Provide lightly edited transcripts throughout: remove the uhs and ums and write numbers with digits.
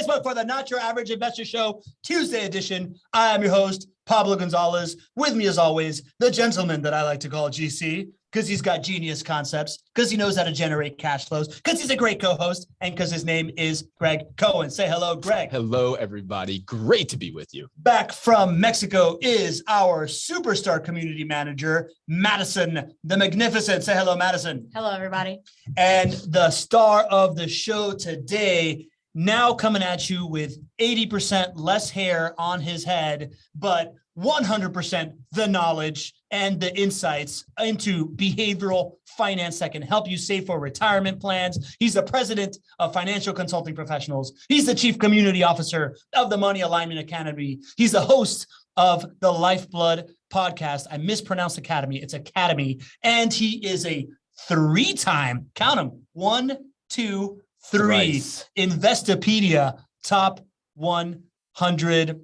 Facebook for the Not Your Average Investor Show Tuesday edition. I am your host, Pablo Gonzalez. With me, as always, the gentleman that I like to call GC, because he's got genius concepts, because he knows how to generate cash flows, because he's a great co-host, and because his name is Greg Cohen. Say hello, Greg. Hello, everybody. Great to be with you. Back from Mexico is our superstar community manager, Madison the Magnificent. Say hello, Madison. Hello, everybody. And the star of the show today, now coming at you with 80% less hair on his head, but 100% the knowledge and the insights into behavioral finance that can help you save for retirement plans. He's the president of Financial Consulting Professionals. He's the chief community officer of the Money Alignment Academy. He's the host of the Lifeblood podcast. I mispronounced Academy. It's Academy. And he is a three-time, count them, 1, 2, 3, Thrice. Investopedia top 100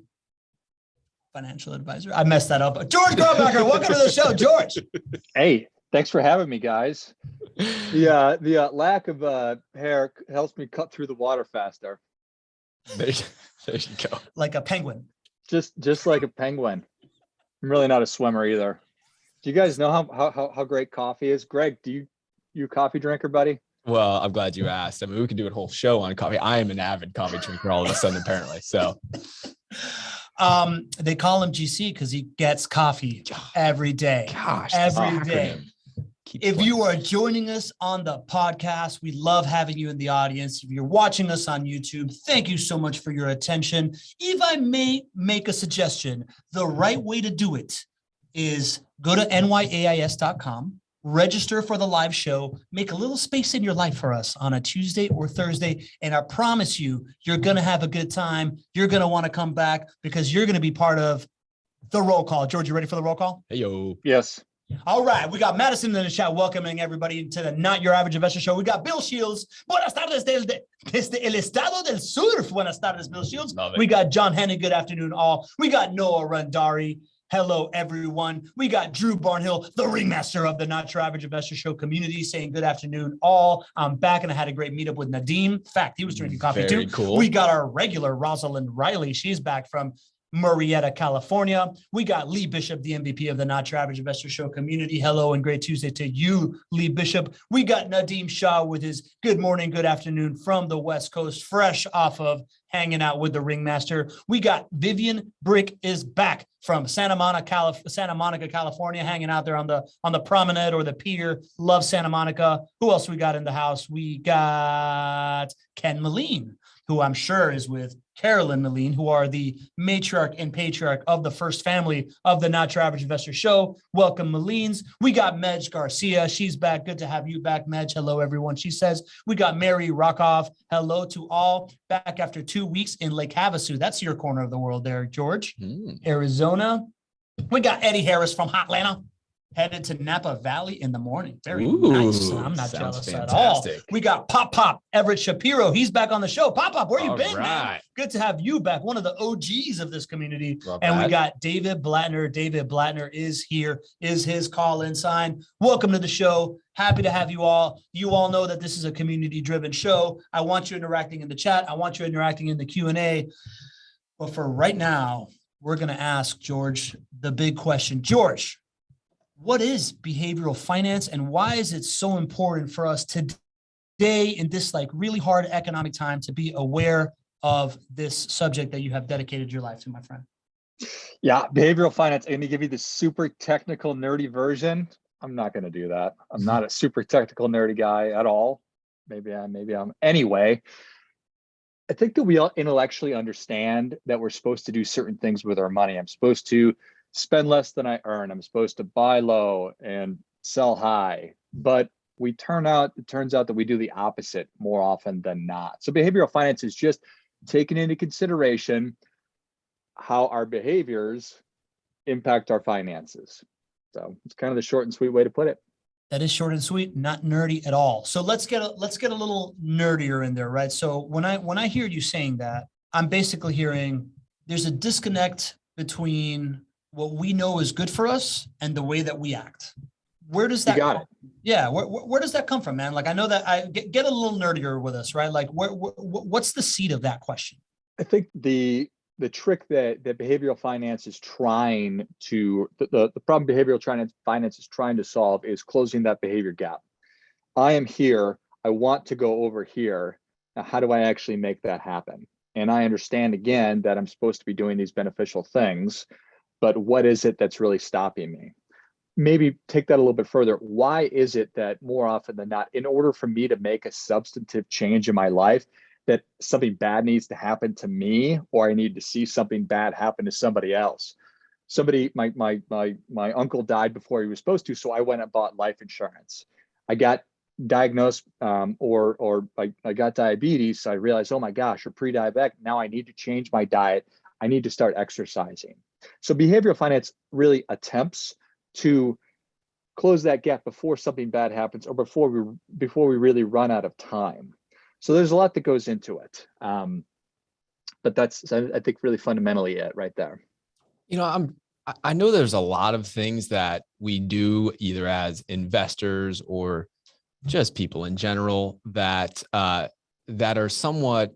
financial advisor. I messed that up. George Grombacher, welcome to the show, George. Hey, thanks for having me, guys. The lack of hair helps me cut through the water faster. There you go. Like a penguin. Just like a penguin. I'm really not a swimmer either. Do you guys know how great coffee is? Greg, you a coffee drinker, buddy? Well, I'm glad you asked. I mean, we could do a whole show on coffee. I am an avid coffee drinker all of a sudden, apparently. So they call him GC because he gets coffee every day. Gosh, every day. If you are joining us on the podcast, we love having you in the audience. If you're watching us on YouTube, thank you so much for your attention. If I may make a suggestion, the right way to do it is go to nyais.com, register for the live show, make a little space in your life for us on a Tuesday or Thursday. And I promise you, you're going to have a good time. You're going to want to come back because you're going to be part of the roll call. George, you ready for the roll call? Hey, yo. Yes. All right. We got Madison in the chat welcoming everybody to the Not Your Average Investor Show. We got Bill Shields. Buenas tardes desde el estado del sur. Buenas tardes, Bill Shields. We got John Hennig. Good afternoon, all. We got Noah Rundari. Hello, everyone. We got Drew Barnhill, the ringmaster of the Not Your Average Investor Show community, saying good afternoon, all. I'm back, and I had a great meetup with Nadim. In fact, he was drinking coffee Very too. cool. We got our regular Rosalind Riley. She's back from Murrieta, California. We got Lee Bishop, the MVP of the Not Your Average Investor Show community. Hello and great Tuesday to you, Lee Bishop. We got Nadim Shah with his good morning, good afternoon from the West Coast, fresh off of hanging out with the ringmaster. We got Vivian Brick is back from Santa Monica, California, hanging out there on the promenade or the pier. Love Santa Monica. Who else we got in the house? We got Ken Moline, who I'm sure is with Carolyn Moline, who are the matriarch and patriarch of the first family of the Not Your Average Investor Show. Welcome, Molines. We got Medj Garcia. She's back. Good to have you back, Medj. Hello, everyone. She says, we got Mary Rockoff. Hello to all. Back after 2 weeks in Lake Havasu. That's your corner of the world there, George. Arizona. We got Eddie Harris from Hotlanta, headed to Napa Valley in the morning. Very nice. I'm not jealous at all. We got Pop Everett Shapiro. He's back on the show. Pop, where you been, man? Good to have you back. One of the OGs of this community. And we got David Blattner. David Blattner is here, is his call-in sign. Welcome to the show. Happy to have you all. You all know that this is a community-driven show. I want you interacting in the chat. I want you interacting in the Q&A. But for right now, we're going to ask George the big question. George, what is behavioral finance and why is it so important for us today in this like really hard economic time to be aware of this subject that you have dedicated your life to, my friend? Yeah, behavioral finance. I'm going to give you the super technical, nerdy version. I'm not going to do that. I'm not a super technical, nerdy guy at all. Maybe I'm. Anyway, I think that we all intellectually understand that we're supposed to do certain things with our money. I'm supposed to spend less than I earn. I'm supposed to buy low and sell high. But it turns out that we do the opposite more often than not. So behavioral finance is just taking into consideration how our behaviors impact our finances. So it's kind of the short and sweet way to put it. That is short and sweet, not nerdy at all. So let's get a little nerdier in there, right? So when I hear you saying that, I'm basically hearing there's a disconnect between what we know is good for us and the way that we act. Where does that? You got it. Yeah. Where does that come from, man? Like, I know that I get a little nerdier with us, right? Like what's the seed of that question? I think the trick that behavioral finance is trying to, the problem behavioral finance is trying to solve is closing that behavior gap. I am here, I want to go over here. Now, how do I actually make that happen? And I understand again that I'm supposed to be doing these beneficial things, but what is it that's really stopping me? Maybe take that a little bit further. Why is it that more often than not, in order for me to make a substantive change in my life, that something bad needs to happen to me, or I need to see something bad happen to somebody else? Somebody, my uncle died before he was supposed to, so I went and bought life insurance. I got diagnosed, or I got diabetes. So I realized, oh my gosh, you're pre-diabetic. Now I need to change my diet. I need to start exercising. So behavioral finance really attempts to close that gap before something bad happens, or before we really run out of time. So there's a lot that goes into it. But that's, I think, really fundamentally it right there. You know, I know there's a lot of things that we do either as investors or just people in general that that are somewhat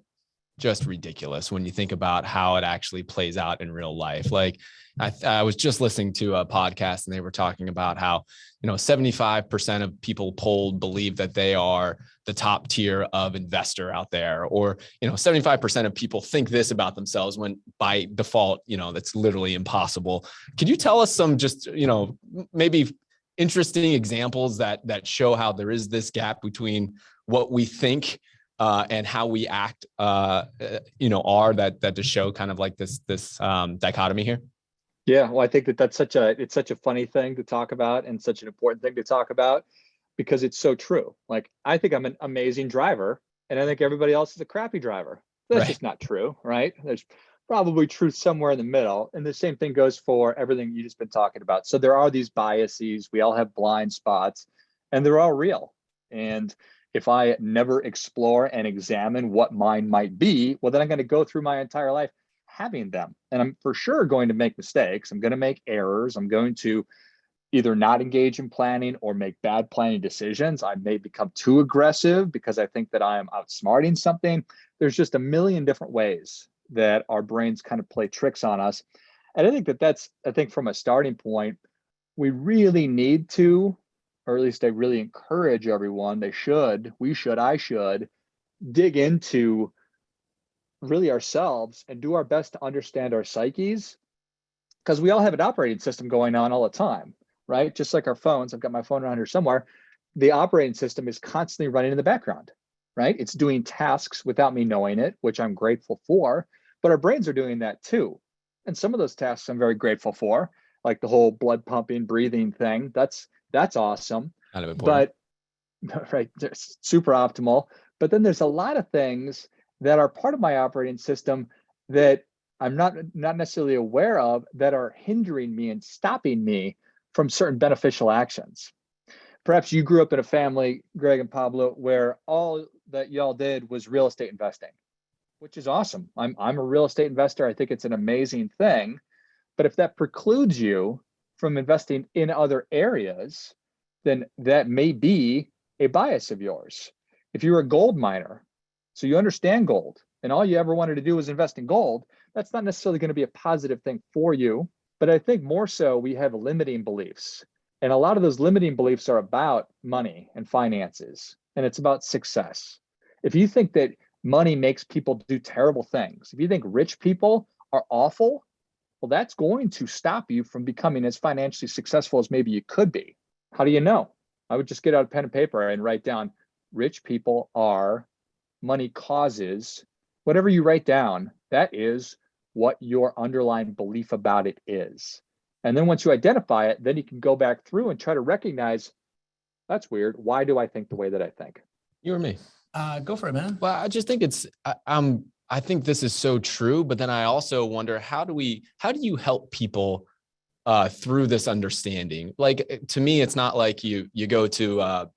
just ridiculous when you think about how it actually plays out in real life. Like I was just listening to a podcast and they were talking about how, 75% of people polled believe that they are the top tier of investor out there, or, 75% of people think this about themselves when by default, that's literally impossible. Could you tell us some just, maybe interesting examples that show how there is this gap between what we think and how we act, are that to show kind of like this dichotomy here? Yeah, well, I think it's such a funny thing to talk about and such an important thing to talk about because it's so true. Like, I think I'm an amazing driver and I think everybody else is a crappy driver. That's just not true, right? There's probably truth somewhere in the middle. And the same thing goes for everything you just been talking about. So there are these biases, we all have blind spots, and they're all real. And if I never explore and examine what mine might be, well, then I'm going to go through my entire life having them. And I'm for sure going to make mistakes. I'm going to make errors. I'm going to either not engage in planning or make bad planning decisions. I may become too aggressive because I think that I am outsmarting something. There's just a million different ways that our brains kind of play tricks on us. And I think I think from a starting point, we really need to, or at least I really encourage everyone, I should dig into really ourselves and do our best to understand our psyches, because we all have an operating system going on all the time, right? Just like our phones, I've got my phone around here somewhere. The operating system is constantly running in the background, right? It's doing tasks without me knowing it, which I'm grateful for, but our brains are doing that too. And some of those tasks I'm very grateful for, like the whole blood pumping, breathing thing. That's awesome. Kind of important. But right, super optimal. But then there's a lot of things that are part of my operating system that I'm not necessarily aware of that are hindering me and stopping me from certain beneficial actions. Perhaps you grew up in a family, Greg and Pablo, where all that y'all did was real estate investing, which is awesome. I'm a real estate investor. I think it's an amazing thing. But if that precludes you from investing in other areas, then that may be a bias of yours. If you're a gold miner, so you understand gold, and all you ever wanted to do was invest in gold, that's not necessarily going to be a positive thing for you. But I think more so we have limiting beliefs. And a lot of those limiting beliefs are about money and finances, and it's about success. If you think that money makes people do terrible things, if you think rich people are awful, well, that's going to stop you from becoming as financially successful as maybe you could be. How do you know? I would just get out a pen and paper and write down rich people are, money causes, whatever you write down, that is what your underlying belief about it is. And then once you identify it, then you can go back through and try to recognize, that's weird. Why do I think the way that I think? You or me? Go for it, man. Well, I just think I think this is so true, but then I also wonder, how do you help people through this understanding? Like, to me, it's not like you go to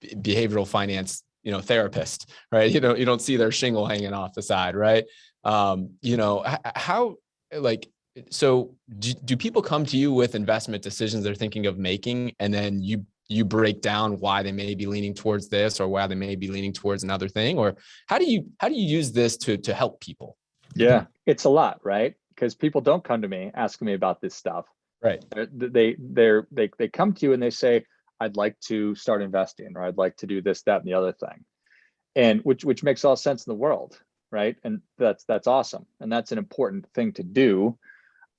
behavioral finance, therapist, right? You don't see their shingle hanging off the side, right? How, like, so do people come to you with investment decisions they're thinking of making, and then you break down why they may be leaning towards this or why they may be leaning towards another thing? Or how do you use this to help people? Yeah, it's a lot, right? Because people don't come to me asking me about this stuff. Right. They come to you and they say, I'd like to start investing, or I'd like to do this, that, and the other thing. And which makes all sense in the world, right? And that's awesome. And that's an important thing to do.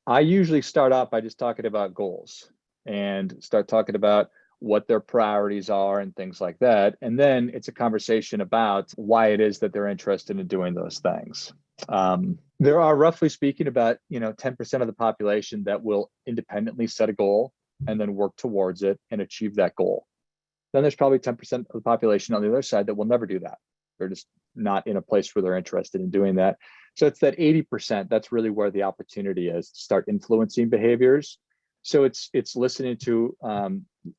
I usually start out by just talking about goals and start talking about what their priorities are and things like that. And then it's a conversation about why it is that they're interested in doing those things. There are, roughly speaking, about 10% of the population that will independently set a goal and then work towards it and achieve that goal. Then there's probably 10% of the population on the other side that will never do that. They're just not in a place where they're interested in doing that. So it's that 80%, that's really where the opportunity is to start influencing behaviors. So it's listening to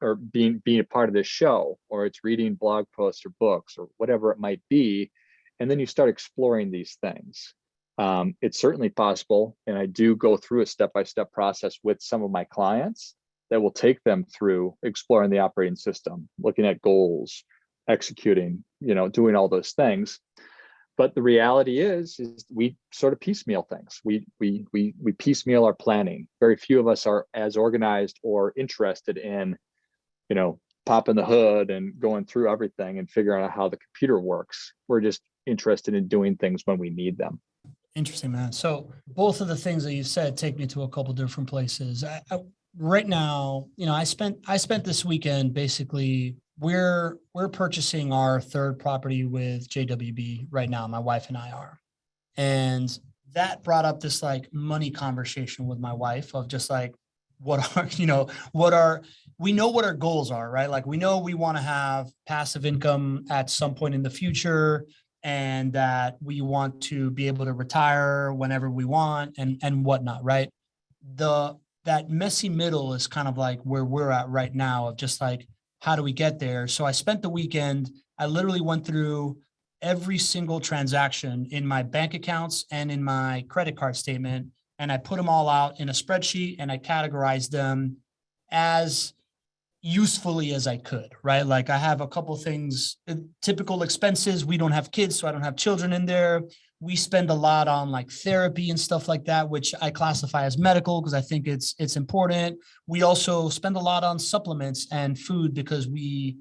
or being a part of this show, or it's reading blog posts or books or whatever it might be. And then you start exploring these things. It's certainly possible. And I do go through a step-by-step process with some of my clients that will take them through exploring the operating system, looking at goals, executing, doing all those things. But the reality is we sort of piecemeal things. We piecemeal our planning. Very few of us are as organized or interested in, popping the hood and going through everything and figuring out how the computer works. We're just interested in doing things when we need them. Interesting, man. So both of the things that you said take me to a couple different places. Right now, I spent this weekend, basically, we're purchasing our third property with JWB right now. My wife and I are. And that brought up this like money conversation with my wife of just like, we know what our goals are, right? Like, we know we want to have passive income at some point in the future, and that we want to be able to retire whenever we want and whatnot, right? That messy middle is kind of like where we're at right now, of just like, how do we get there? So I spent the weekend, I literally went through every single transaction in my bank accounts and in my credit card statement, and I put them all out in a spreadsheet, and I categorized them as usefully as I could, right? Like, I have a couple things, typical expenses. We don't have kids, so I don't have children in there. We spend a lot on like therapy and stuff like that, which I classify as medical because I think it's important. We also spend a lot on supplements and food because we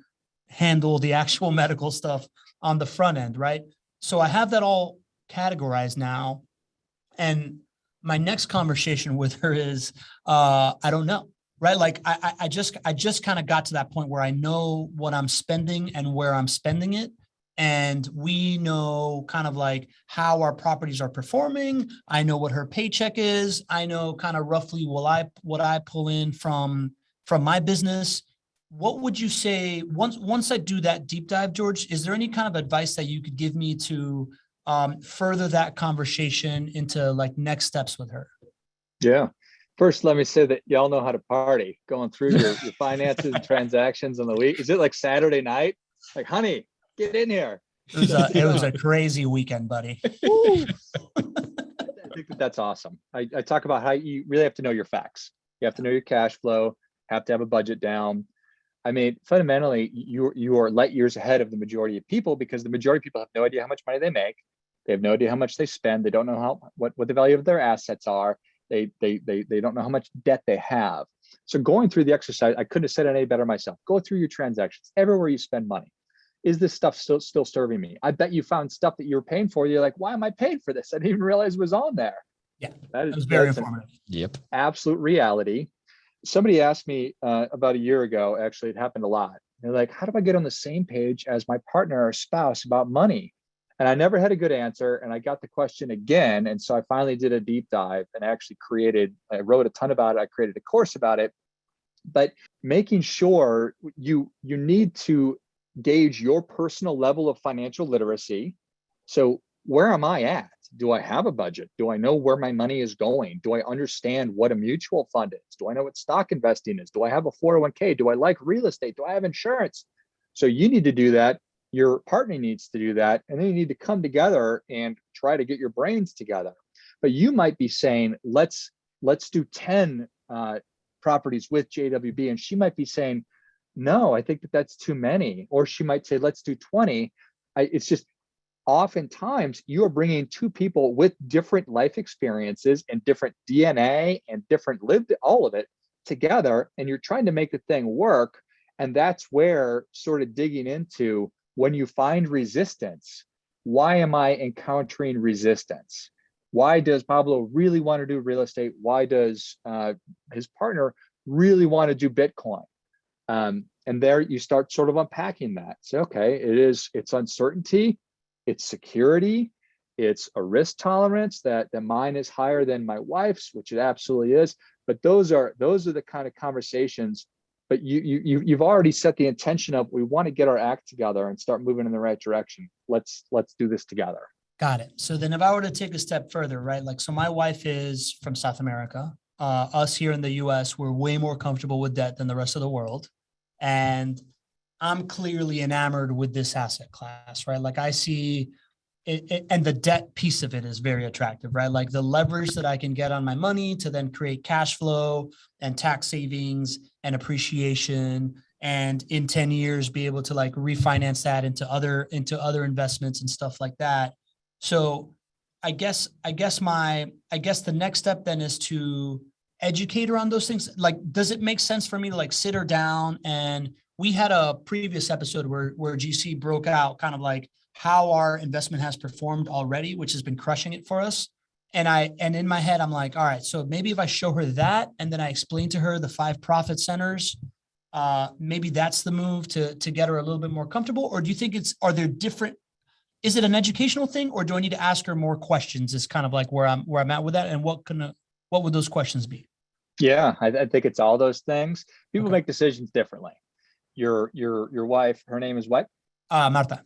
handle the actual medical stuff on the front end, right? So I have that all categorized now. And my next conversation with her is, I don't know, right? Like, I just kind of got to that point where I know what I'm spending and where I'm spending it. And we know kind of like how our properties are performing. I know what her paycheck is. I know kind of roughly what I pull in from my business. What would you say once I do that deep dive, George? Is there any kind of advice that you could give me to further that conversation into like next steps with her? Yeah. First, let me say that y'all know how to party, going through your finances and transactions on the week. Is it like Saturday night? Like, honey, get in here. It was a crazy weekend, buddy. I think that's awesome. I talk about how you really have to know your facts. You have to know your cash flow, have to have a budget down. I mean, fundamentally, you are light years ahead of the majority of people, because the majority of people have no idea how much money they make. They have no idea how much they spend. They don't know what the value of their assets are. They don't know how much debt they have. So going through the exercise, I couldn't have said it any better myself. Go through your transactions, everywhere you spend money. Is this stuff still serving me? I bet you found stuff that you were paying for. You're like, why am I paying for this? I didn't even realize it was on there. Yeah, that was very informative. Yep. Absolute reality. Somebody asked me about a year ago, actually, it happened a lot. They're like, how do I get on the same page as my partner or spouse about money? And I never had a good answer. And I got the question again. And so I finally did a deep dive and actually I wrote a ton about it. I created a course about it. But making sure you need to gauge your personal level of financial literacy. So where am I at? Do I have a budget? Do I know where my money is going? Do I understand what a mutual fund is? Do I know what stock investing is? Do I have a 401k? Do I like real estate? Do I have insurance? So you need to do that. Your partner needs to do that. And then you need to come together and try to get your brains together. But you might be saying, let's do 10 properties with JWB. And she might be saying, no, I think that's too many. Or she might say, let's do 20. It's just, oftentimes you are bringing two people with different life experiences and different DNA and different lived, all of it together, and you're trying to make the thing work. And that's where sort of digging into, when you find resistance, why am I encountering resistance? Why does Pablo really want to do real estate? Why does his partner really want to do Bitcoin? And there you start sort of unpacking that. So, okay, it's uncertainty, it's security, it's a risk tolerance that mine is higher than my wife's, which it absolutely is. But those are the kind of conversations. But you've already set the intention of, we want to get our act together and start moving in the right direction. Let's do this together. Got it. So then if I were to take a step further, right? Like, so my wife is from South America. Us here in the US, we're way more comfortable with debt than the rest of the world. And I'm clearly enamored with this asset class, right? Like I see it, and the debt piece of it is very attractive, right? Like the leverage that I can get on my money to then create cash flow and tax savings and appreciation, and in 10 years be able to like refinance that into other investments and stuff like that. So I guess the next step then is to educate her on those things. Like, does it make sense for me to like sit her down? And we had a previous episode where GC broke out kind of like how our investment has performed already, which has been crushing it for us. And in my head, I'm like, all right, so maybe if I show her that, and then I explain to her the 5 profit centers, maybe that's the move to get her a little bit more comfortable. Or do you think is it an educational thing, or do I need to ask her more questions? Is kind of like where I'm at with that. And what would those questions be? Yeah, I think it's all those things. People Okay. make decisions differently. Your wife, her name is what? Marta.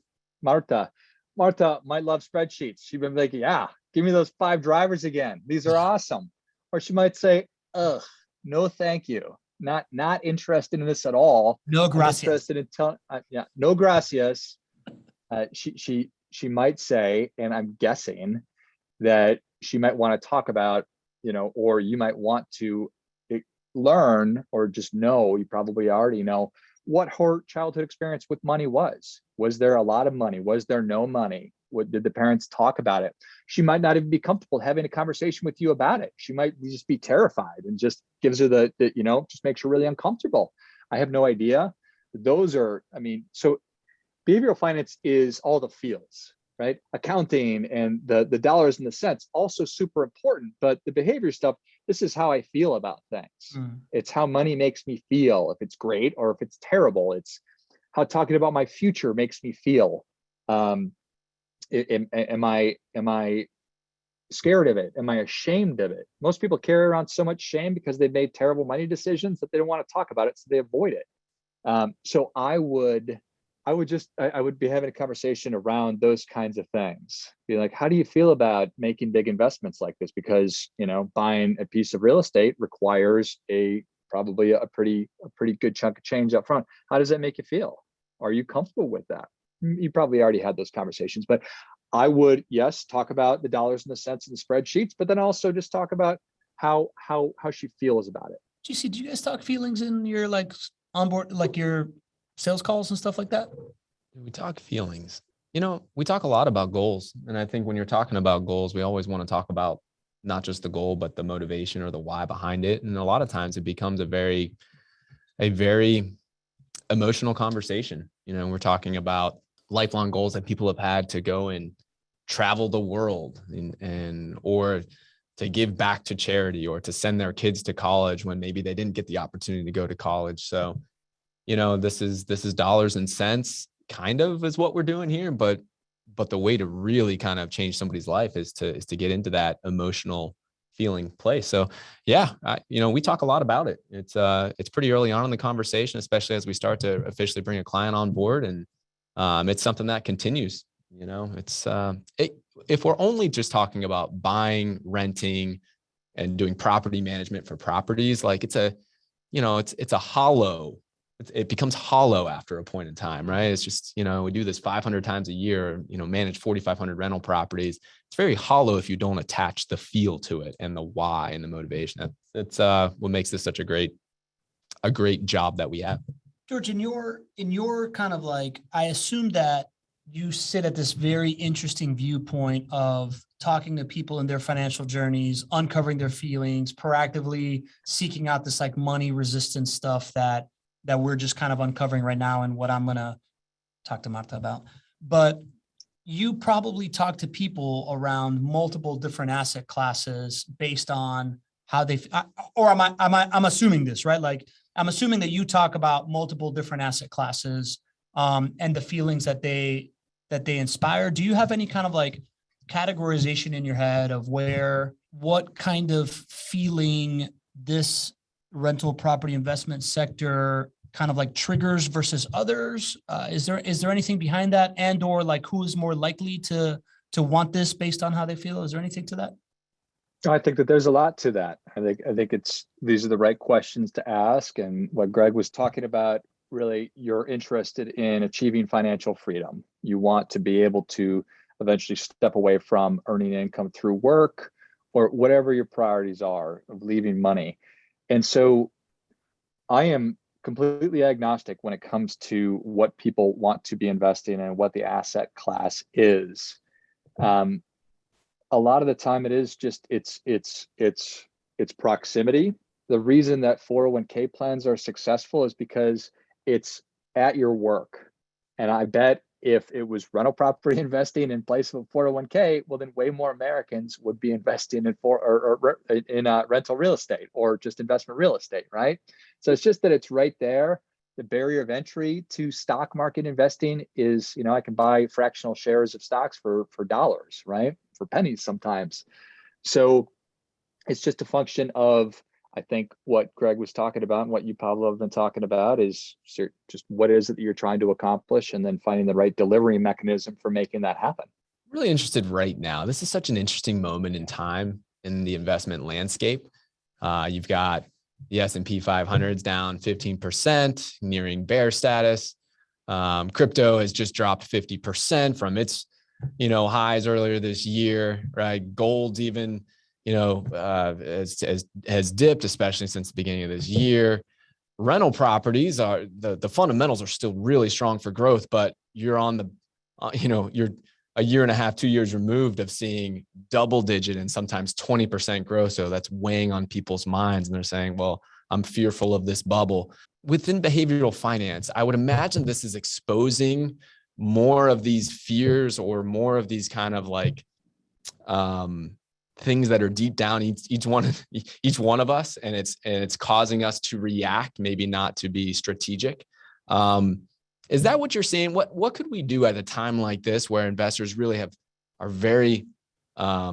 Marta might love spreadsheets. She'd been like, yeah, give me those 5 drivers again. These are awesome. Or she might say, ugh, no, thank you. Not interested in this at all. No gracias. I'm interested in no gracias. She might say, and I'm guessing that she might want to talk about, or you might want to learn, or just know, you probably already know, what her childhood experience with money was. Was there a lot of money? Was there no money? What did the parents talk about it? She might not even be comfortable having a conversation with you about it. She might just be terrified, and just gives her just makes her really uncomfortable. I have no idea. Those are, so behavioral finance is all the feels, right? Accounting and the dollars and the cents, also super important, but the behavior stuff, this is how I feel about things. It's how money makes me feel, if it's great or if it's terrible. It's how talking about my future makes me feel. Am I scared of it? Am I ashamed of it? Most people carry around so much shame because they've made terrible money decisions that they don't want to talk about it, so they avoid it. So I would be having a conversation around those kinds of things. Be like, how do you feel about making big investments like this? Because, buying a piece of real estate requires probably a pretty good chunk of change up front. How does that make you feel? Are you comfortable with that? You probably already had those conversations, but I would, yes, talk about the dollars and the cents and the spreadsheets, but then also just talk about how she feels about it. GC, do you guys talk feelings in your like onboard, like your sales calls and stuff like that? We talk feelings. We talk a lot about goals. And I think when you're talking about goals, we always want to talk about not just the goal, but the motivation or the why behind it. And a lot of times it becomes a very emotional conversation. We're talking about lifelong goals that people have had to go and travel the world or to give back to charity, or to send their kids to college when maybe they didn't get the opportunity to go to college. So, this is dollars and cents kind of is what we're doing here, but the way to really kind of change somebody's life is to get into that emotional feeling place. So yeah, we talk a lot about it. It's pretty early on in the conversation, especially as we start to officially bring a client on board, and it's something that continues. If we're only just talking about buying, renting, and doing property management for properties, like it's a hollow. It becomes hollow after a point in time, right? It's just, we do this 500 times a year, manage 4,500 rental properties. It's very hollow if you don't attach the feel to it and the why and the motivation. That's what makes this such a great job that we have. George, in your kind of like, I assume that you sit at this very interesting viewpoint of talking to people in their financial journeys, uncovering their feelings, proactively seeking out this like money resistance stuff that we're just kind of uncovering right now, and what I'm going to talk to Marta about. But you probably talk to people around multiple different asset classes based on how they, or I'm assuming this, right? Like, I'm assuming that you talk about multiple different asset classes and the feelings that they inspire. Do you have any kind of like categorization in your head of what kind of feeling this rental property investment sector kind of like triggers versus others? Is there anything behind that, and or like who is more likely to want this based on how they feel? Is there anything to that? I think that there's a lot to that. I think these are the right questions to ask. And what Greg was talking about, really, you're interested in achieving financial freedom. You want to be able to eventually step away from earning income through work or whatever your priorities are of leaving money. And so I am completely agnostic when it comes to what people want to be investing in and what the asset class is. A lot of the time it is just it's proximity. The reason that 401k plans are successful is because it's at your work. And I bet if it was rental property investing in place of a 401k, well, then way more Americans would be investing in rental real estate or just investment real estate, right? So it's just that it's right there. The barrier of entry to stock market investing is, I can buy fractional shares of stocks for dollars, right? For pennies sometimes. So it's just a function of, I think, what Greg was talking about and what you, Pablo, have been talking about is just what is it that you're trying to accomplish, and then finding the right delivery mechanism for making that happen. Really interested right now. This is such an interesting moment in time in the investment landscape. You've got the S&P 500's down 15%, nearing bear status. Crypto has just dropped 50% from its, highs earlier this year, right? Gold's even, has dipped, especially since the beginning of this year. Rental properties are the fundamentals are still really strong for growth, but you're on the, you're a year and a half, 2 years removed of seeing double digit and sometimes 20% growth. So that's weighing on people's minds, and they're saying, well, I'm fearful of this bubble. Within behavioral finance, I would imagine this is exposing more of these fears or more of these kind of like things that are deep down each one of us, and it's causing us to react, maybe not to be strategic. Is that what you're seeing? What could we do at a time like this where investors really are very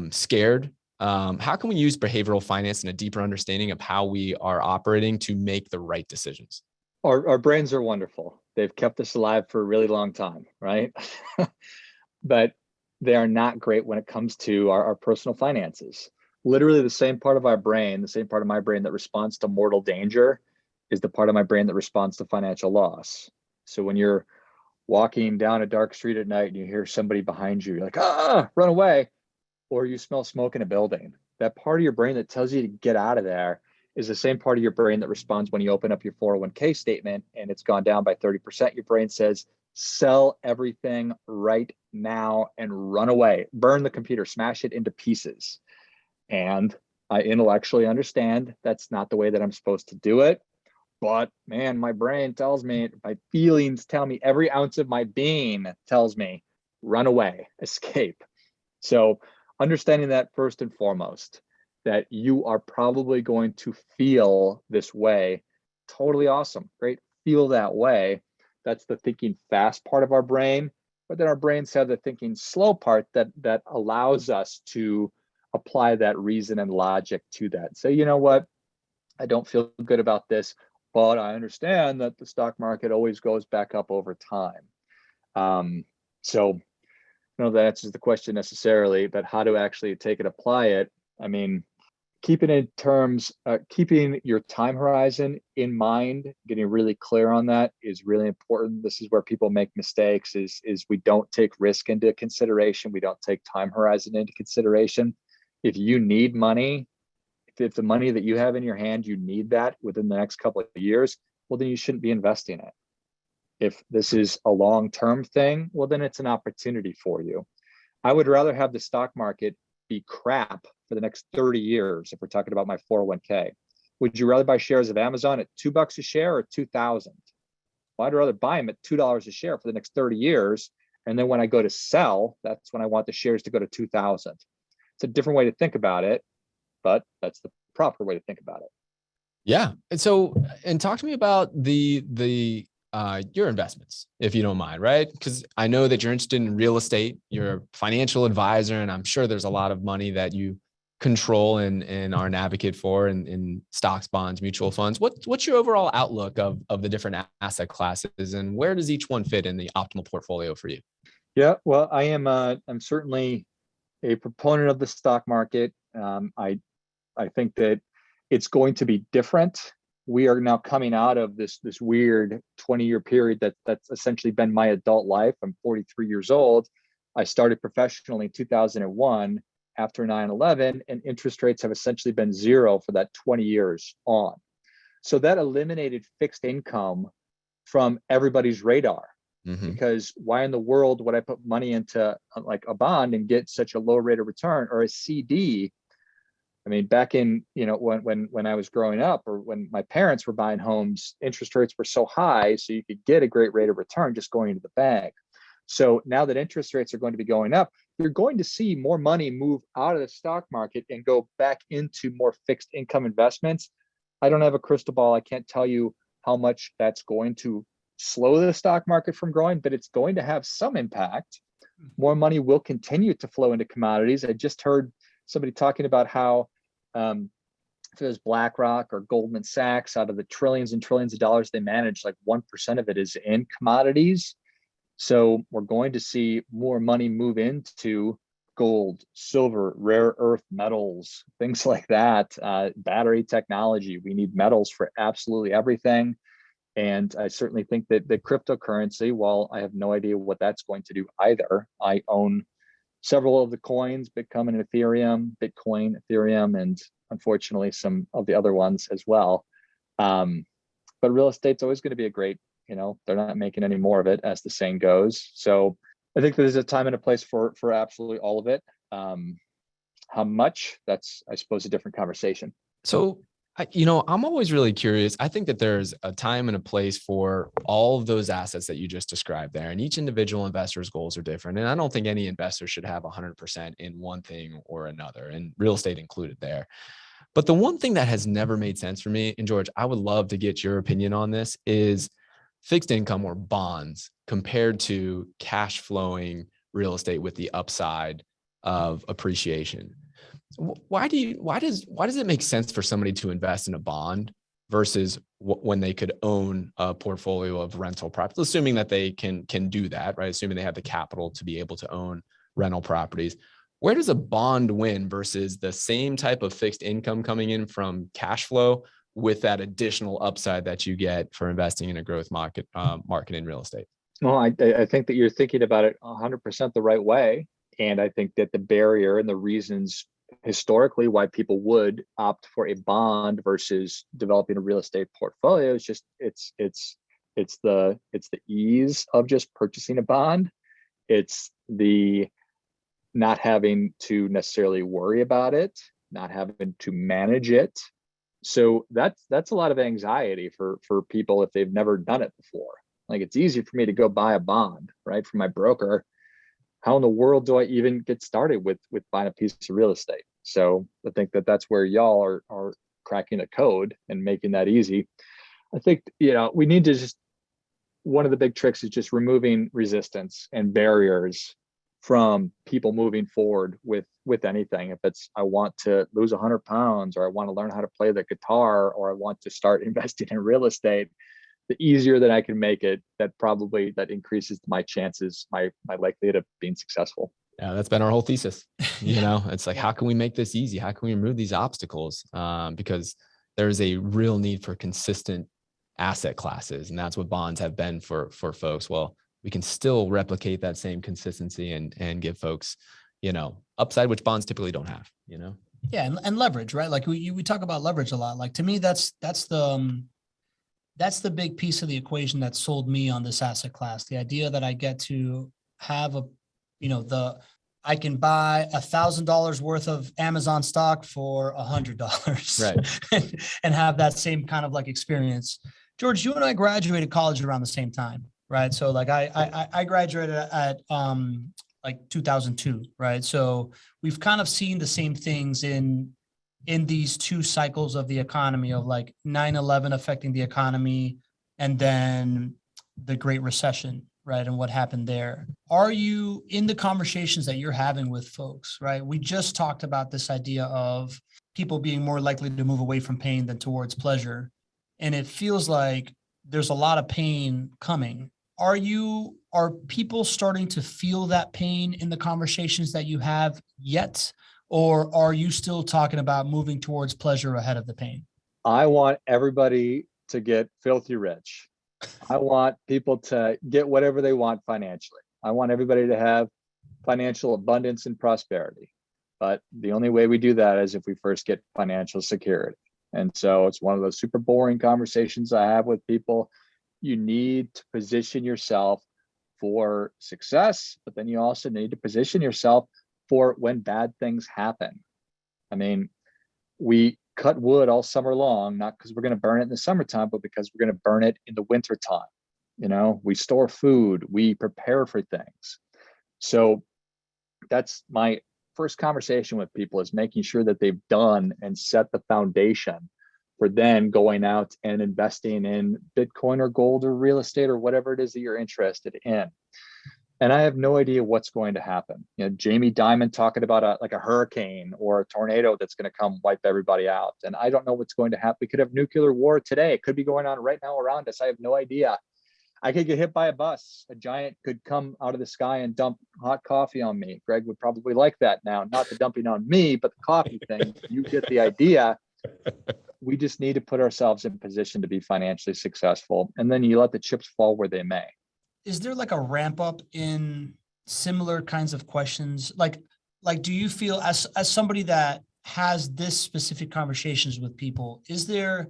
scared? How can we use behavioral finance and a deeper understanding of how we are operating to make the right decisions? Our brains are wonderful. They've kept us alive for a really long time, right? But they are not great when it comes to our personal finances. Literally the same part of our brain, the same part of my brain that responds to mortal danger is the part of my brain that responds to financial loss. So when you're walking down a dark street at night and you hear somebody behind you, you're like, run away, or you smell smoke in a building, that part of your brain that tells you to get out of there is the same part of your brain that responds when you open up your 401k statement and it's gone down by 30%. Your brain says, sell everything right now and run away, burn the computer, smash it into pieces. And I intellectually understand that's not the way that I'm supposed to do it. But man, my brain tells me, my feelings tell me, every ounce of my being tells me, run away, escape. So understanding that first and foremost, that you are probably going to feel this way, totally awesome, great, feel that way. That's the thinking fast part of our brain. But then our brains have the thinking slow part that allows us to apply that reason and logic to that. So, you know what? I don't feel good about this, but I understand that the stock market always goes back up over time. So, that answers the question necessarily, but how to actually take it, apply it. I mean, keeping your time horizon in mind, getting really clear on that is really important. This is where people make mistakes is we don't take risk into consideration. We don't take time horizon into consideration. If you need money, if the money that you have in your hand, you need that within the next couple of years, well, then you shouldn't be investing it. If this is a long-term thing, well, then it's an opportunity for you. I would rather have the stock market be crap for the next 30 years if we're talking about my 401k. Would you rather buy shares of Amazon at $2 a share or 2,000? Well, I'd rather buy them at $2 a share for the next 30 years. And then when I go to sell, that's when I want the shares to go to 2,000. It's a different way to think about it, but that's the proper way to think about it. Yeah. And talk to me about your investments, if you don't mind, right? Because I know that you're interested in real estate, you're a financial advisor, and I'm sure there's a lot of money that you control and are an advocate for in stocks, bonds, mutual funds. What's your overall outlook of the different asset classes, and where does each one fit in the optimal portfolio for you? Yeah, well, I'm certainly a proponent of the stock market. I think that it's going to be different. We are now coming out of this weird 20-year period that's essentially been my adult life. I'm 43 years old. I started professionally in 2001 after 9/11, and interest rates have essentially been zero for that 20 years on. So that eliminated fixed income from everybody's radar. Mm-hmm. Because why in the world would I put money into like a bond and get such a low rate of return, or a CD? I mean, back in, when I was growing up, or when my parents were buying homes, interest rates were so high, so you could get a great rate of return just going into the bank. So now that interest rates are going to be going up, you're going to see more money move out of the stock market and go back into more fixed income investments. I don't have a crystal ball. I can't tell you how much that's going to slow the stock market from growing, but it's going to have some impact. More money will continue to flow into commodities. I just heard somebody talking about how if it was BlackRock or Goldman Sachs, out of the trillions and trillions of dollars they manage, like 1% of it is in commodities. So we're going to see more money move into gold, silver, rare earth metals, things like that, battery technology. We need metals for absolutely everything. And I certainly think that the cryptocurrency, while I have no idea what that's going to do either, I own several of the coins, Bitcoin and Ethereum, and unfortunately some of the other ones as well. But real estate's always going to be a great, they're not making any more of it, as the saying goes. So I think there's a time and a place for absolutely all of it. How much, that's, I suppose, a different conversation. So, I'm always really curious. I think that there's a time and a place for all of those assets that you just described there, and each individual investor's goals are different. And I don't think any investor should have 100% in one thing or another, and real estate included there. But the one thing that has never made sense for me, and George, I would love to get your opinion on this, is fixed income or bonds compared to cash flowing real estate with the upside of appreciation. Why does it make sense for somebody to invest in a bond versus when they could own a portfolio of rental properties, assuming that they can do that, right? Assuming they have the capital to be able to own rental properties. Where does a bond win versus the same type of fixed income coming in from cash flow with that additional upside that you get for investing in a growth market in real estate? Well, I think that you're thinking about it 100% the right way. And I think that the barrier and the reasons historically why people would opt for a bond versus developing a real estate portfolio is just it's the ease of just purchasing a bond. It's the not having to necessarily worry about it, not having to manage it. So that's a lot of anxiety for people if they've never done it before. Like, it's easy for me to go buy a bond, right, from my broker. How in the world do I even get started with buying a piece of real estate? So I think that's where y'all are cracking a code and making that easy. I think, we need to just, one of the big tricks is just removing resistance and barriers from people moving forward with anything. If it's, I want to lose 100 pounds, or I want to learn how to play the guitar, or I want to start investing in real estate, the easier that I can make it, that increases my chances, my likelihood of being successful. Yeah, that's been our whole thesis. It's like, how can we make this easy? How can we remove these obstacles? Because there's a real need for consistent asset classes, and that's what bonds have been for folks. Well, we can still replicate that same consistency and give folks, upside, which bonds typically don't have. Yeah, and leverage, right? Like we talk about leverage a lot. Like, to me, that's the that's the big piece of the equation that sold me on this asset class. The idea that I get to have I can buy $1,000 worth of Amazon stock for $100, Right. and have that same kind of like experience. George, you and I graduated college around the same time, right? So like I graduated at like 2002, right? So we've kind of seen the same things in these two cycles of the economy, of like 9/11 affecting the economy and then the Great Recession, right? And what happened there. Are you, in the conversations that you're having with folks, right? We just talked about this idea of people being more likely to move away from pain than towards pleasure. And it feels like there's a lot of pain coming. Are people starting to feel that pain in the conversations that you have yet? Or are you still talking about moving towards pleasure ahead of the pain? I want everybody to get filthy rich. I want people to get whatever they want financially. I want everybody to have financial abundance and prosperity. But the only way we do that is if we first get financial security. And so it's one of those super boring conversations I have with people. You need to position yourself for success, but then you also need to position yourself for when bad things happen. I mean, we cut wood all summer long, not because we're going to burn it in the summertime, but because we're going to burn it in the winter time. You know, we store food, we prepare for things. So that's my first conversation with people, is making sure that they've done and set the foundation for then going out and investing in Bitcoin or gold or real estate or whatever it is that you're interested in. And I have no idea what's going to happen. You know, Jamie Dimon talking about a hurricane or a tornado that's going to come wipe everybody out. And I don't know what's going to happen. We could have nuclear war today. It could be going on right now around us. I have no idea. I could get hit by a bus. A giant could come out of the sky and dump hot coffee on me. Greg would probably like that now. Not the dumping on me, but the coffee thing. You get the idea. We just need to put ourselves in position to be financially successful. And then you let the chips fall where they may. Is there like a ramp up in similar kinds of questions? Like, do you feel, as somebody that has this specific conversations with people, is there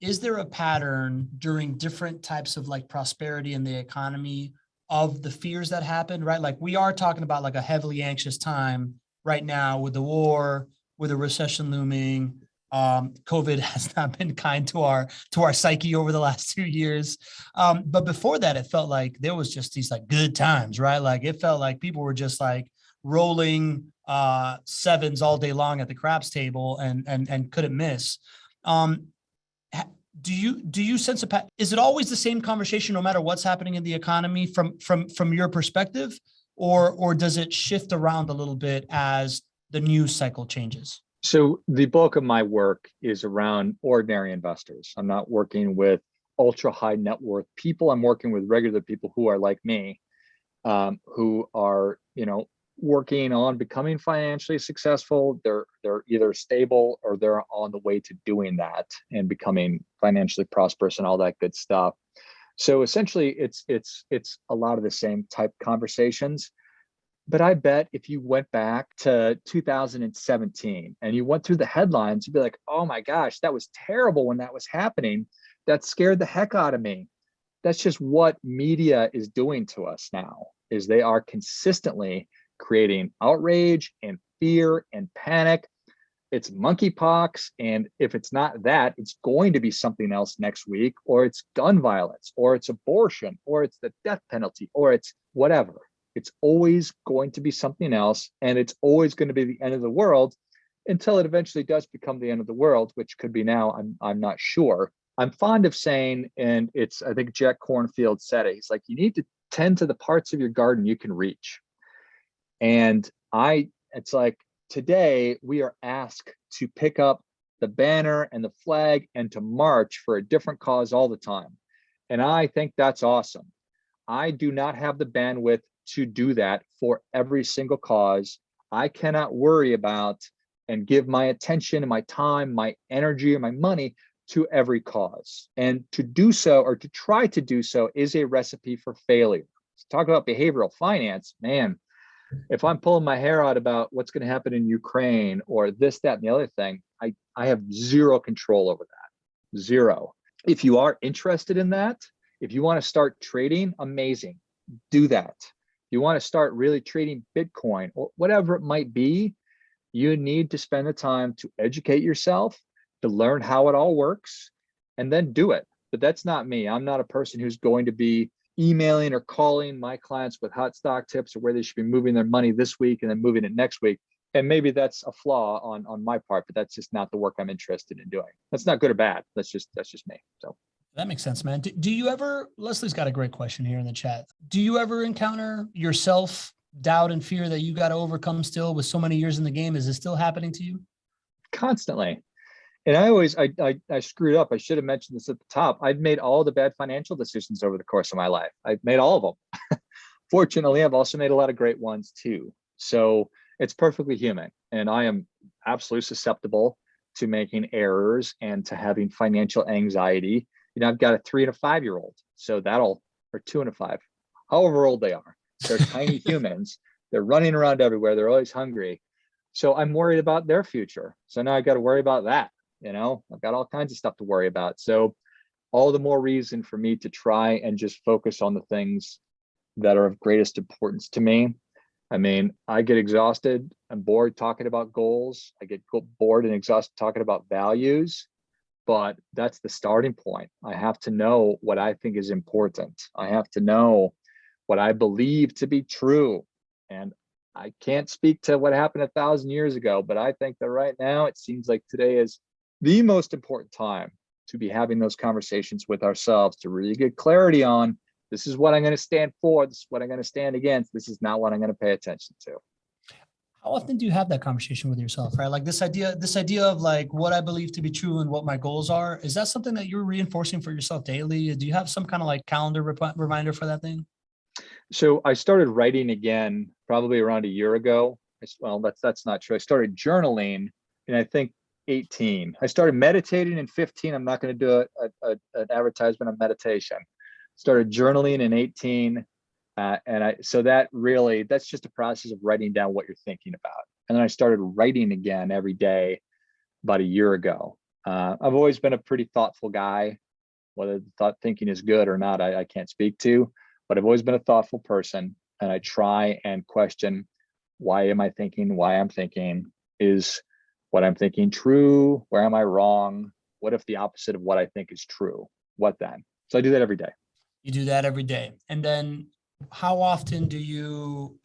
a pattern during different types of like prosperity in the economy of the fears that happen, right? Like we are talking about like a heavily anxious time right now with the war, with a recession looming. COVID has not been kind to our psyche over the last 2 years. But before that, it felt like there was just these like good times, right? Like it felt like people were just like rolling sevens all day long at the craps table and couldn't miss. Do you sense is it always the same conversation no matter what's happening in the economy from your perspective, or does it shift around a little bit as the news cycle changes? So the bulk of my work is around ordinary investors. I'm not working with ultra high net worth people. I'm working with regular people who are like me, who are, working on becoming financially successful. They're either stable or they're on the way to doing that and becoming financially prosperous and all that good stuff. So essentially, it's a lot of the same type conversations. But I bet if you went back to 2017 and you went through the headlines, you'd be like, oh my gosh, that was terrible when that was happening. That scared the heck out of me. That's just what media is doing to us now, is they are consistently creating outrage and fear and panic. It's monkeypox. And if it's not that, it's going to be something else next week, or it's gun violence, or it's abortion, or it's the death penalty, or it's whatever. It's always going to be something else, and it's always going to be the end of the world until it eventually does become the end of the world, which could be now. I'm not sure. I'm fond of saying, and I think Jack Kornfield said it. He's like, you need to tend to the parts of your garden you can reach. And it's like today we are asked to pick up the banner and the flag and to march for a different cause all the time. And I think that's awesome. I do not have the bandwidth to do that for every single cause. I cannot worry about and give my attention and my time, my energy, and my money to every cause. And to do so, or to try to do so, is a recipe for failure. Talk about behavioral finance, man. If I'm pulling my hair out about what's going to happen in Ukraine or this, that, and the other thing, I have zero control over that. Zero. If you are interested in that, if you want to start trading, amazing, do that. If you want to start really trading Bitcoin or whatever it might be, you need to spend the time to educate yourself, to learn how it all works, and then do it. But that's not me. I'm not a person who's going to be emailing or calling my clients with hot stock tips or where they should be moving their money this week and then moving it next week. And maybe that's a flaw on my part, but that's just not the work I'm interested in doing. That's not good or bad. That's just me. So that makes sense, man. Do you ever, Leslie's got a great question here in the chat. Do you ever encounter yourself doubt and fear that you got to overcome still with so many years in the game? Is it still happening to you? constantly. And I screwed up. I should have mentioned this at the top. I've made all the bad financial decisions over the course of my life. I've made all of them. Fortunately, I've also made a lot of great ones too. So it's perfectly human. And I am absolutely susceptible to making errors and to having financial anxiety. You know, I've got a 3 and a 5-year-old. So or 2 and a 5, however old they are. They're tiny humans. They're running around everywhere. They're always hungry. So I'm worried about their future. So now I got to worry about that. You know, I've got all kinds of stuff to worry about. So all the more reason for me to try and just focus on the things that are of greatest importance to me. I mean, I get exhausted and bored talking about goals. I get bored and exhausted talking about values, but that's the starting point. I have to know what I think is important. I have to know what I believe to be true. And I can't speak to what happened 1,000 years ago, but I think that right now it seems like today is the most important time to be having those conversations with ourselves to really get clarity on, this is what I'm going to stand for, this is what I'm going to stand against, this is not what I'm going to pay attention to. How often do you have that conversation with yourself, right? Like this idea of like what I believe to be true and what my goals are, is that something that you're reinforcing for yourself daily? Do you have some kind of like calendar reminder for that thing? So I started writing again probably around a year ago. Well, that's not true. I started journaling in I think 18. I started meditating in 15. I'm not going to do an advertisement on meditation. Started journaling in 18. So that's just a process of writing down what you're thinking about. And then I started writing again every day about a year ago. I've always been a pretty thoughtful guy. Whether thought thinking is good or not, I can't speak to, but I've always been a thoughtful person. And I try and question, why am I thinking why I'm thinking? Is what I'm thinking true? Where am I wrong? What if the opposite of what I think is true? What then? So I do that every day. You do that every day. And then how often do you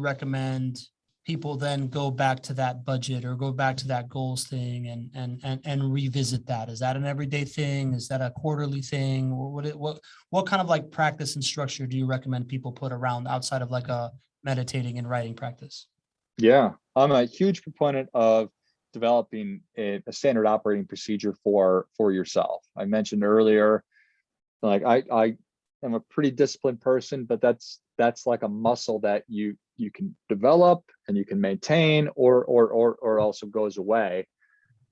recommend people then go back to that budget or go back to that goals thing and revisit that? Is that an everyday thing? Is that a quarterly thing? Or what kind of like practice and structure do you recommend people put around outside of like a meditating and writing practice? Yeah, I'm a huge proponent of developing a standard operating procedure for yourself. I mentioned earlier, like I am a pretty disciplined person, but that's like a muscle that you can develop and you can maintain or also goes away.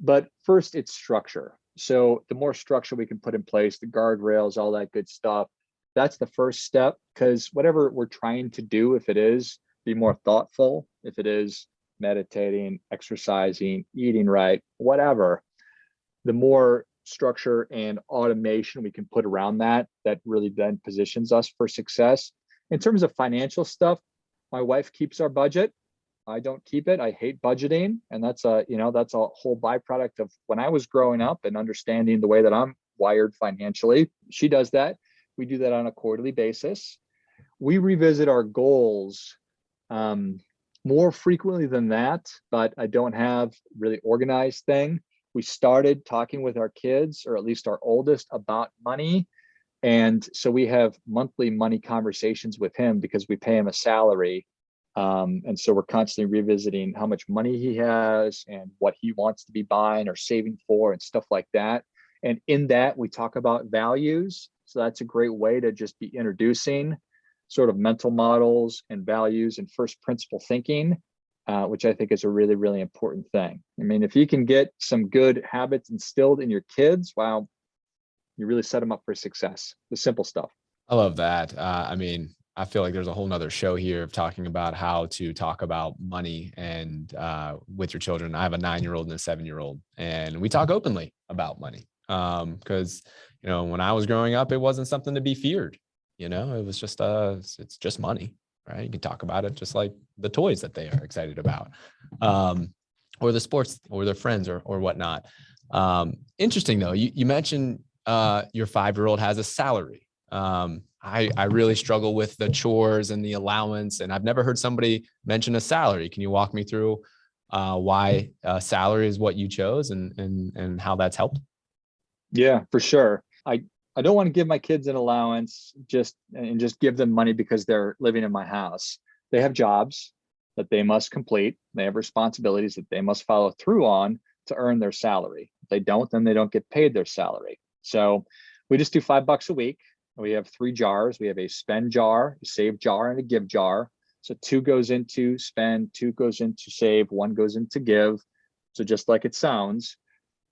But first, it's structure. So the more structure we can put in place, the guardrails, all that good stuff, that's the first step, because whatever we're trying to do, if it is be more thoughtful, if it is meditating, exercising, eating right, whatever, the more structure and automation we can put around that really then positions us for success. In terms of financial stuff, my wife keeps our budget. I don't keep it. I hate budgeting. And that's a whole byproduct of when I was growing up and understanding the way that I'm wired financially. She does that. We do that on a quarterly basis. We revisit our goals more frequently than that, but I don't have really organized thing. We started talking with our kids, or at least our oldest, about money. And so we have monthly money conversations with him because we pay him a salary. And so we're constantly revisiting how much money he has and what he wants to be buying or saving for and stuff like that. And in that, we talk about values. So that's a great way to just be introducing sort of mental models and values and first principle thinking, which I think is a really, really important thing. I mean, if you can get some good habits instilled in your kids, wow, you really set them up for success. The simple stuff. I love that. I mean, I feel like there's a whole nother show here of talking about how to talk about money and with your children. I have a 9-year-old and a 7-year-old, and we talk openly about money. Because, when I was growing up, it wasn't something to be feared. It was just, it's just money, right? You can talk about it just like the toys that they are excited about, or the sports or their friends or whatnot. Interesting though, you mentioned your 5-year-old has a salary. I really struggle with the chores and the allowance, and I've never heard somebody mention a salary. Can you walk me through why salary is what you chose and how that's helped? Yeah, for sure. I don't want to give my kids an allowance just give them money because they're living in my house. They have jobs that they must complete. They have responsibilities that they must follow through on to earn their salary. If they don't, then they don't get paid their salary. So we just do $5 a week. We have 3 jars. We have a spend jar, a save jar, and a give jar. So 2 goes into spend, 2 goes into save, 1 goes into give. So just like it sounds,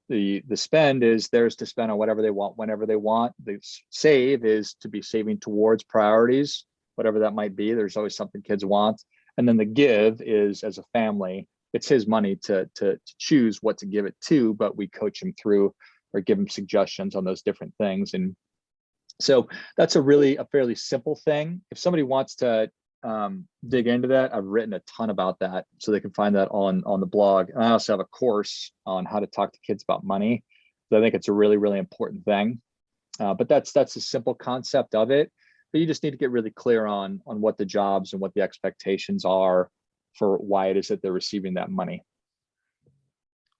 the spend is theirs to spend on whatever they want, whenever they want. The save is to be saving towards priorities, whatever that might be. There's always something kids want. And then the give is, as a family, it's his money to choose what to give it to, but we coach him through or give him suggestions on those different things. And so that's a fairly simple thing. If somebody wants to dig into that, I've written a ton about that, so they can find that on the blog. And I also have a course on how to talk to kids about money. So I think it's a really, really important thing. But that's a simple concept of it. But you just need to get really clear on what the jobs and what the expectations are for why it is that they're receiving that money.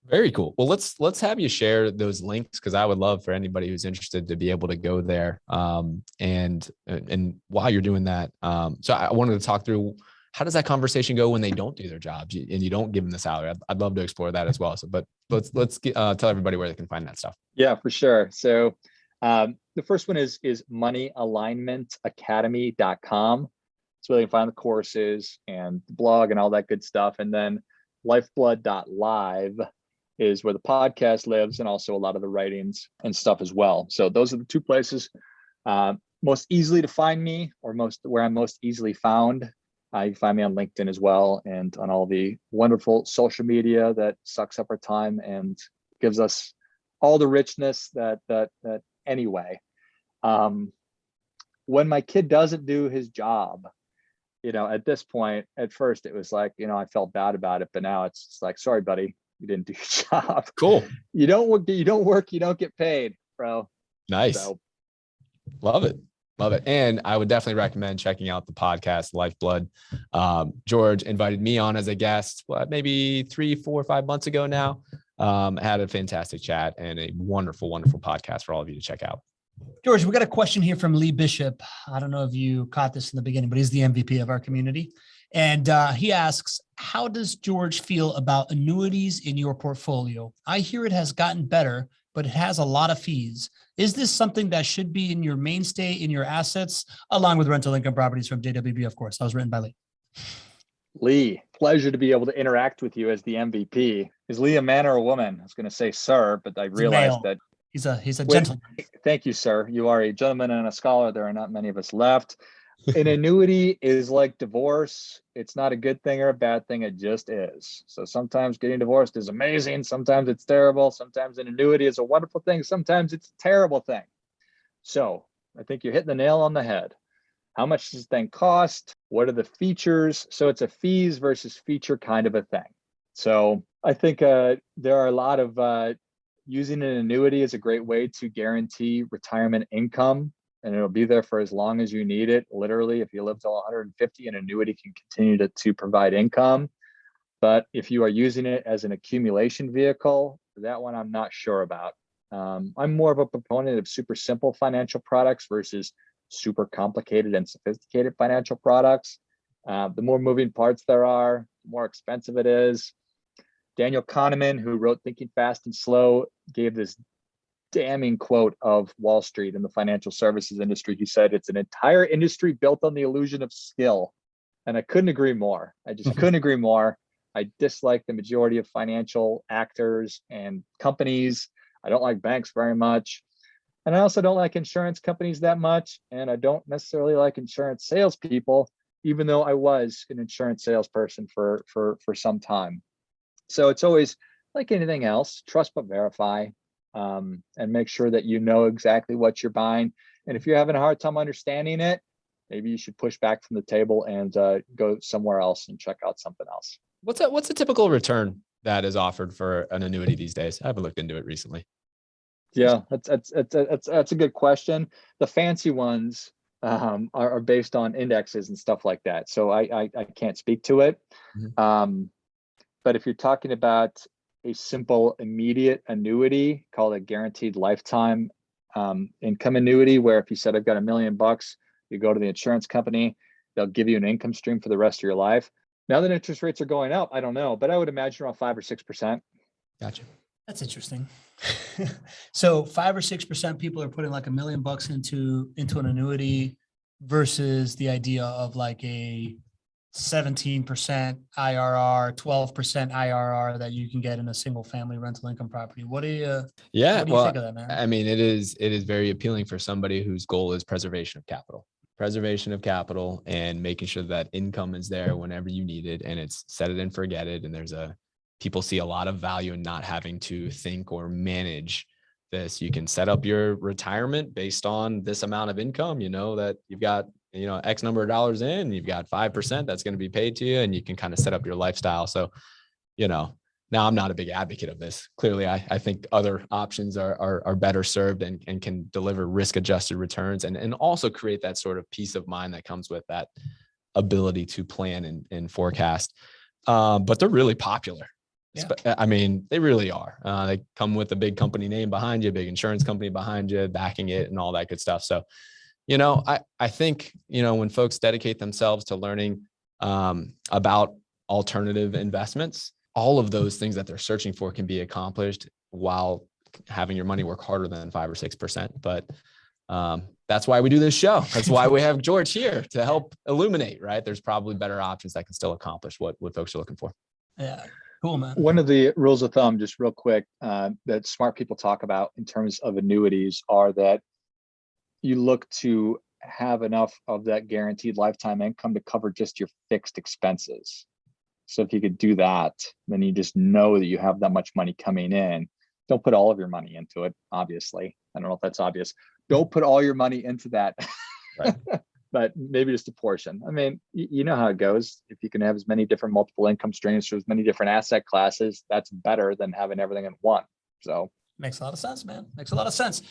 Very cool. Well, let's have you share those links, because I would love for anybody who's interested to be able to go there. And while you're doing that, so I wanted to talk through, how does that conversation go when they don't do their jobs and you don't give them the salary? I'd love to explore that as well. So, but let's tell everybody where they can find that stuff. Yeah, for sure. So the first one is moneyalignmentacademy.com. So they can find the courses and the blog and all that good stuff. And then lifeblood.live is where the podcast lives, and also a lot of the writings and stuff as well. So those are the 2 places most easily to find me, or where I'm most easily found. You can find me on LinkedIn as well, and on all the wonderful social media that sucks up our time and gives us all the richness that anyway. When my kid doesn't do his job, at this point, at first it was like, I felt bad about it, but now it's like, sorry, buddy, you didn't do your job. Cool. You don't work, you don't get paid, bro. Nice. So. Love it. And I would definitely recommend checking out the podcast Lifeblood. George invited me on as a guest, maybe 3, 4, 5 months ago now. Had a fantastic chat and a wonderful, wonderful podcast for all of you to check out. George, we got a question here from Lee Bishop. I don't know if you caught this in the beginning, but he's the MVP of our community. And he asks, how does George feel about annuities in your portfolio? I hear it has gotten better, but it has a lot of fees. Is this something that should be in your mainstay in your assets, along with rental income properties from JWB, of course? That was written by Lee. Lee, pleasure to be able to interact with you as the MVP. Is Lee a man or a woman? I was going to say sir, but I realized that he's a gentleman. Thank you, sir. You are a gentleman and a scholar. There are not many of us left. An annuity is like divorce. It's not a good thing or a bad thing. It just is. So sometimes getting divorced is amazing. Sometimes it's terrible. Sometimes an annuity is a wonderful thing. Sometimes it's a terrible thing. So I think you're hitting the nail on the head. How much does this thing cost? What are the features? So it's a fees versus feature kind of a thing. So I think there are a lot of using an annuity is a great way to guarantee retirement income, and it'll be there for as long as you need it. Literally, if you live till 150, an annuity can continue to provide income. But if you are using it as an accumulation vehicle, that one I'm not sure about. I'm more of a proponent of super simple financial products versus super complicated and sophisticated financial products. The more moving parts there are, the more expensive it is. Daniel Kahneman, who wrote Thinking Fast and Slow, gave this damning quote of Wall Street and the financial services industry. He said, it's an entire industry built on the illusion of skill. And I couldn't agree more. I just couldn't agree more. I dislike the majority of financial actors and companies. I don't like banks very much. And I also don't like insurance companies that much. And I don't necessarily like insurance salespeople, even though I was an insurance salesperson for some time. So it's always like anything else, trust but verify. and make sure that you know exactly what you're buying. And if you're having a hard time understanding it, maybe you should push back from the table and go somewhere else and check out something else. What's a typical return that is offered for an annuity these days? I haven't looked into it recently. Yeah, that's a good question. The fancy ones are based on indexes and stuff like that, so I can't speak to it. But if you're talking about a simple immediate annuity called a guaranteed lifetime income annuity, where if you said I've got $1 million, you go to the insurance company, they'll give you an income stream for the rest of your life. Now that interest rates are going up, I don't know, but I would imagine around 5 or 6%. Gotcha. That's interesting. So 5 or 6% people are putting like $1 million into an annuity versus the idea of like a 17% IRR, 12% IRR that you can get in a single family rental income property. What do you think of that, man? I mean, it is very appealing for somebody whose goal is preservation of capital and making sure that income is there whenever you need it, and it's set it and forget it. And people see a lot of value in not having to think or manage this. You can set up your retirement based on this amount of income, that you've got, X number of dollars in, you've got 5% that's going to be paid to you, and you can kind of set up your lifestyle. So, now I'm not a big advocate of this. Clearly, I think other options are better served and can deliver risk adjusted returns and also create that sort of peace of mind that comes with that ability to plan and forecast. But they're really popular. Yeah. I mean, they really are. They come with a big company name behind you, a big insurance company behind you, backing it and all that good stuff. So, I think, when folks dedicate themselves to learning about alternative investments, all of those things that they're searching for can be accomplished while having your money work harder than 5 or 6%. But that's why we do this show. That's why we have George here to help illuminate, right? There's probably better options that can still accomplish what folks are looking for. Yeah. Cool, man. One of the rules of thumb, just real quick, that smart people talk about in terms of annuities are that you look to have enough of that guaranteed lifetime income to cover just your fixed expenses. So if you could do that, then you just know that you have that much money coming in. Don't put all of your money into it, obviously. I don't know if that's obvious. Don't put all your money into that. Right. But maybe just a portion. I mean, you know how it goes. If you can have as many different multiple income streams or as many different asset classes, that's better than having everything in one. So makes a lot of sense, man. Makes a lot of sense.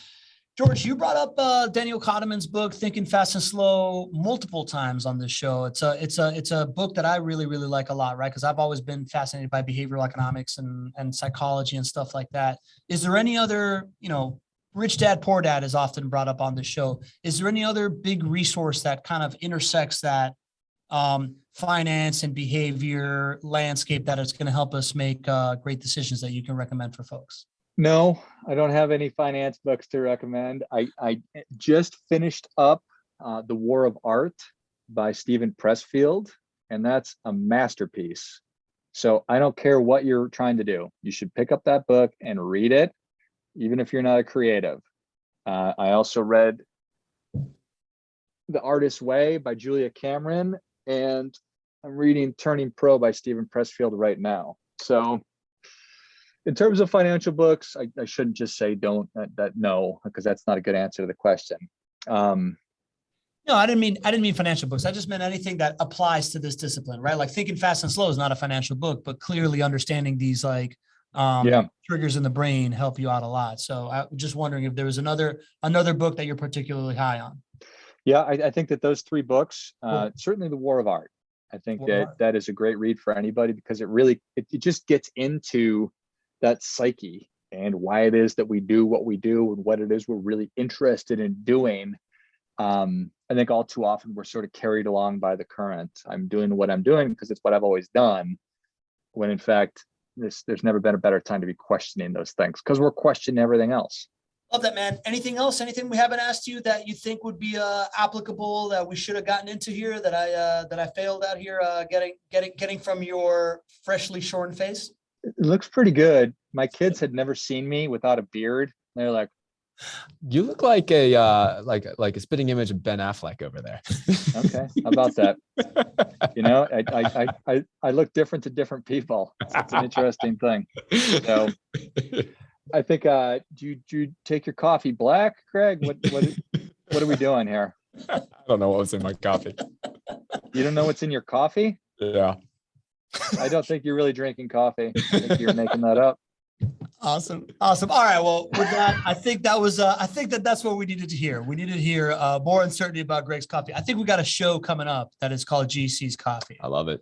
George, you brought up Daniel Kahneman's book, Thinking Fast and Slow, multiple times on this show. It's a book that I really, really like a lot, right? Because I've always been fascinated by behavioral economics and psychology and stuff like that. Is there any other, Rich Dad, Poor Dad is often brought up on the show. Is there any other big resource that kind of intersects that finance and behavior landscape that is going to help us make great decisions that you can recommend for folks? No, I don't have any finance books to recommend. I just finished up The War of Art by Stephen Pressfield, and that's a masterpiece. So I don't care what you're trying to do. You should pick up that book and read it, even if you're not a creative. I also read The Artist's Way by Julia Cameron, and I'm reading Turning Pro by Stephen Pressfield right now. So in terms of financial books, I shouldn't just say no, because that's not a good answer to the question. No, I didn't mean financial books. I just meant anything that applies to this discipline, right? Like Thinking Fast and Slow is not a financial book, but clearly understanding these triggers in the brain help you out a lot. So I'm just wondering if there was another book that you're particularly high on. Yeah, I think that those 3 books, certainly The War of Art. I think that is a great read for anybody, because it just gets into that psyche and why it is that we do what we do and what it is we're really interested in doing. I think all too often we're sort of carried along by the current. I'm doing what I'm doing because it's what I've always done, when in fact, there's never been a better time to be questioning those things, because we're questioning everything else. Love that, man. Anything else? Anything we haven't asked you that you think would be applicable that we should have gotten into here that I failed out here getting from your freshly shorn face? It looks pretty good. My kids had never seen me without a beard. They're like, "You look like a like a spitting image of Ben Affleck over there." Okay, how about that? I look different to different people. It's an interesting thing. So Do you take your coffee black, Greg? What are we doing here? I don't know what was in my coffee. You don't know what's in your coffee? Yeah. I don't think you're really drinking coffee. I think you're making that up. Awesome. Awesome. All right. Well, with that, I think that's what we needed to hear. We needed to hear more uncertainty about Greg's coffee. I think we got a show coming up that is called GC's Coffee. I love it.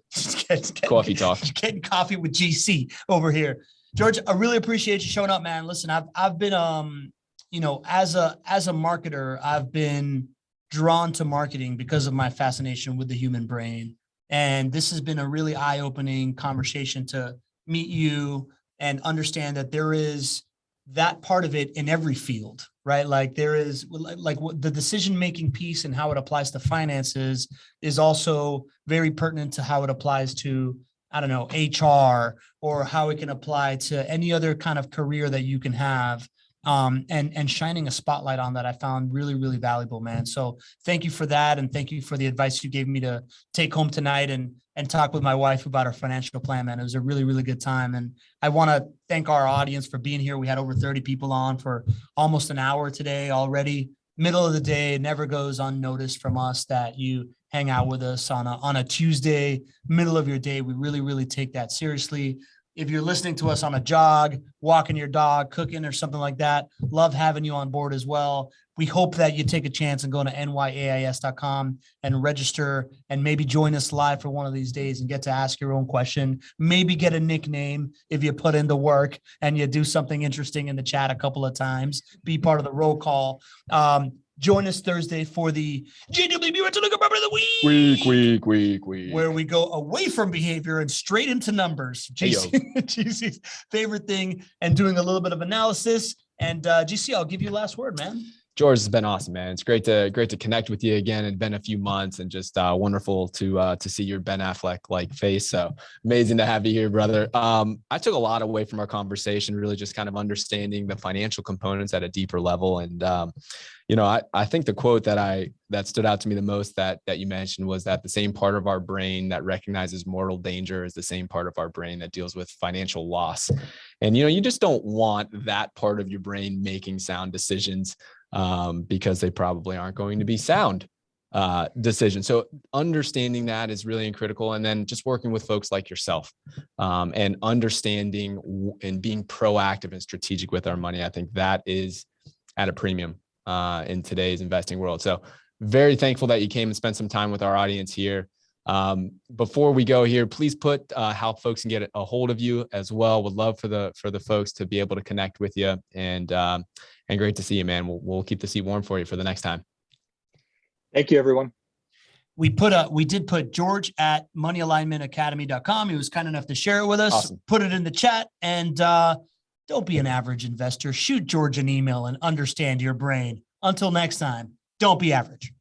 Getting Coffee talk. Getting coffee with GC over here. George, I really appreciate you showing up, man. Listen, I've been, as a marketer, I've been drawn to marketing because of my fascination with the human brain. And this has been a really eye-opening conversation to meet you and understand that there is that part of it in every field, right? Like there is like the decision-making piece and how it applies to finances is also very pertinent to how it applies to, I don't know, HR, or how it can apply to any other kind of career that you can have. And shining a spotlight on that I found really, really valuable, man. So thank you for that. And thank you for the advice you gave me to take home tonight and talk with my wife about our financial plan, man. It was a really, really good time. And I want to thank our audience for being here. We had over 30 people on for almost an hour today already. Middle of the day, it never goes unnoticed from us that you hang out with us on a Tuesday, middle of your day. We really, really take that seriously. If you're listening to us on a jog, walking your dog, cooking or something like that, love having you on board as well. We hope that you take a chance and go to nyais.com and register and maybe join us live for one of these days and get to ask your own question, maybe get a nickname if you put in the work and you do something interesting in the chat a couple of times, be part of the roll call. Join us Thursday for the JWB Rental Income Property of the Week. Where we go away from behavior and straight into numbers. GC's favorite thing, and doing a little bit of analysis. And GC, I'll give you the last word, man. George, it's been awesome, man. It's great to connect with you again. It's been a few months, and just wonderful to see your Ben Affleck-like face. So amazing to have you here, brother. I took a lot away from our conversation, really just kind of understanding the financial components at a deeper level. And I think the quote that stood out to me the most that you mentioned was that the same part of our brain that recognizes mortal danger is the same part of our brain that deals with financial loss. And you just don't want that part of your brain making sound decisions, because they probably aren't going to be sound decisions. So understanding that is really critical. And then just working with folks like yourself, and understanding and being proactive and strategic with our money. I think that is at a premium in today's investing world. So very thankful that you came and spent some time with our audience here. Before we go here, please put how folks can get a hold of you as well. Would love for the folks to be able to connect with you, and great to see you, man. We'll keep the seat warm for you for the next time. Thank you, everyone. We did put George at moneyalignmentacademy.com. He was kind enough to share it with us. Awesome. Put it in the chat, and don't be an average investor. Shoot George an email and understand your brain. Until next time, don't be average.